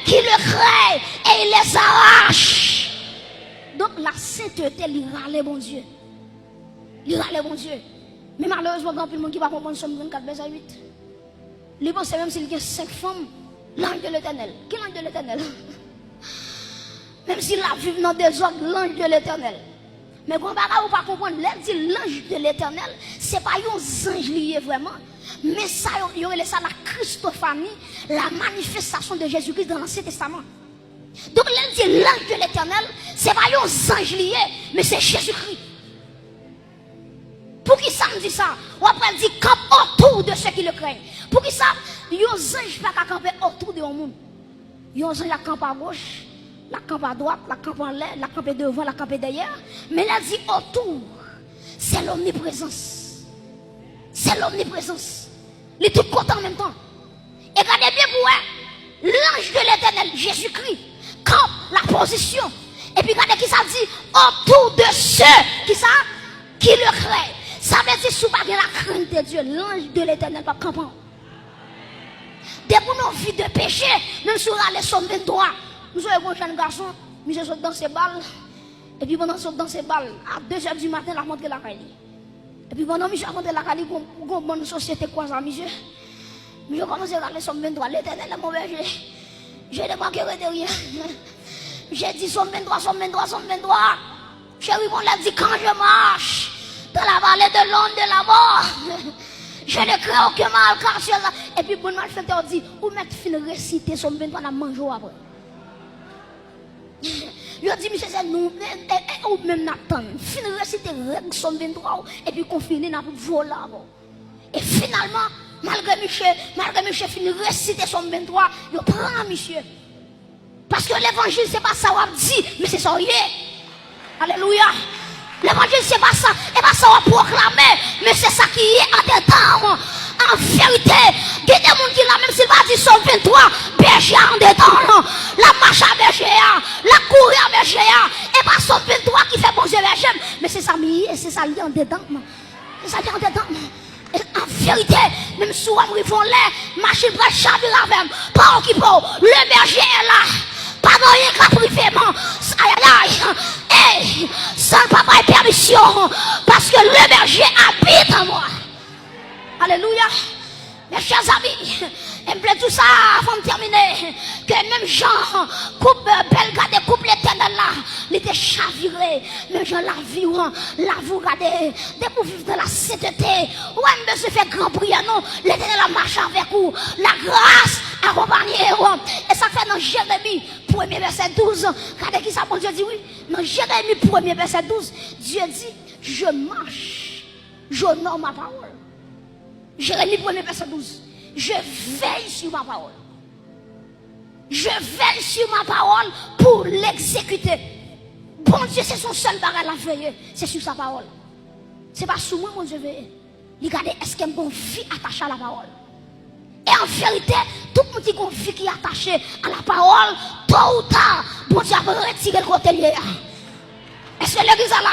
qui le crée et il les arrache. Donc la sainteté, il râle bon Dieu. Il râle bon Dieu. Mais malheureusement, il y a plus de monde qui va comprendre Somme 24, verset 8. Il pense même s'il y a 5 femmes, l'ange de l'éternel. Quel ange de l'éternel? Même s'il a vécu dans des ordres, l'ange de l'éternel. Mais quand vous pas comprendre, l'ange de l'éternel, ce n'est pas un ange lié vraiment. Mais ça, il y a ça la Christophanie, la manifestation de Jésus-Christ dans l'Ancien Testament. Donc, l'ange de l'éternel, ce n'est pas un ange lié, mais c'est Jésus-Christ. Pour qui ça me dit ça? Ou après, il dit campe autour de ceux qui le craignent. Pour qui ça? Il y a un ange pas camper autour de monde. Il y a un ange qui campe à gauche, la campe à droite, la campe en l'air, la campe devant, la campe derrière. Mais là, il dit autour. C'est l'omniprésence. C'est l'omniprésence. Il est tout content en même temps. Et regardez bien pour vous, l'ange de l'éternel, Jésus-Christ, campe la position. Et puis regardez qui ça dit autour de ceux qui le craignent. Ça veut dire sous pas la crainte de Dieu, l'ange de l'éternel va camper. Dès que nous vivons de péché, même si on a les Somme 23, nous sommes un jeune garçon, monsieur saute dans ses balles. Et puis pendant saute dans ses balles, à 2h du matin, la montre la caille. Et puis pendant monsieur a montré la caille, une bonne société quoi ça, monsieur. Je commence à aller Somme 23, l'éternel est mon berger. Je ne manquerai de rien. J'ai dit Somme 23, Somme 23, Somme 23. Chérie, on l'a dit quand je marche dans la vallée de l'ombre de la mort. Je ne crains aucun mal car sur là. Et puis bon malfaiteur dit, ou mettre fin réciter Somme 23 dans manger après. Je dis, monsieur, c'est nous, ou même Nathan, fin réciter Somme 23 et puis confiner dans voler. Et finalement, malgré monsieur fin réciter Somme 23, il prend monsieur. Parce que l'évangile, c'est pas ça qu'on dit, mais c'est ça. Alléluia. L'évangile, c'est pas ça, et pas ça qu'on proclame, mais c'est ça qui est en dedans. En vérité, il y a des gens qui là, même s'il va dire Somme 23, berger en dedans, la marche à berger, la courir à berger, et pas Somme 23 qui fait bon Dieu berger, mais c'est ça, c'est ça lié en dedans. C'est ça lié en dedans. En vérité, même si on rivons l'air, machine va chavirer avec, pas qui peut, le berger est là. Pas de rien qu'à privément. Aïe aïe. Hey, sans le papa et permission. Parce que le berger habite en moi. Alléluia. Mes chers amis, il me plaît tout ça avant de terminer. Que même Jean, coupe Belgade, coupe l'éternel là, il était chaviré. Même Jean la vie, la vous regardez. Dès que vous vivez dans la sainteté, ou même se fait grand prière, non, l'éternel a marché avec vous. La grâce accompagnée. Et ça fait dans Jérémie, 1er verset 12. Regardez qui ça, mon Dieu dit oui. Dans Jérémie, 1er verset 12, Dieu dit, je marche, j'honore ma parole. Jérémie 1er verset 12. Je veille sur ma parole. Je veille sur ma parole pour l'exécuter. Bon Dieu, c'est son seul bagage à veiller. C'est sur sa parole. C'est pas sur moi, mon Dieu, veille. Regardez, est-ce qu'il y a une bonne vie attachée à la parole? Et en vérité, tout le monde qui a une vie qui est attaché à la parole, tôt ou tard, bon Dieu va retirer le côté lié. Est-ce que l'église est là?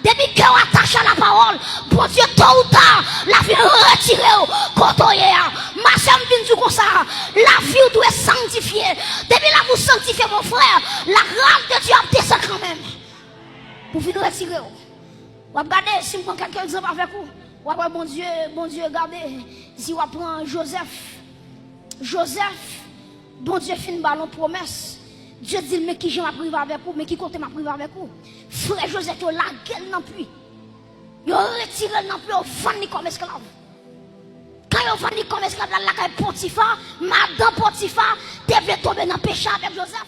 Depuis qu'on attache à la parole, bon Dieu, tôt ou tard, la vie retirée, quand on est, ma soeur me dit comme ça, la vie doit être sanctifiée. Depuis là, vous sanctifiez mon frère, la grâce de Dieu a descend quand même. Pour venir retirer. Vous regardez, si vous prenez quelques exemples avec vous, vous regardez, bon Dieu, regardez, si vous prenez Joseph, bon Dieu fait une ballon promesse. Dieu dit, mais qui j'ai ma privé avec vous, mais qui compte ma privé avec vous. Frère Joseph, il a la gueule non plus. Il a retiré non plus, il a vendu comme esclave. Quand il a vendu comme esclave, la caille Potiphar, madame Potiphar, devait tomber dans le péché avec Joseph.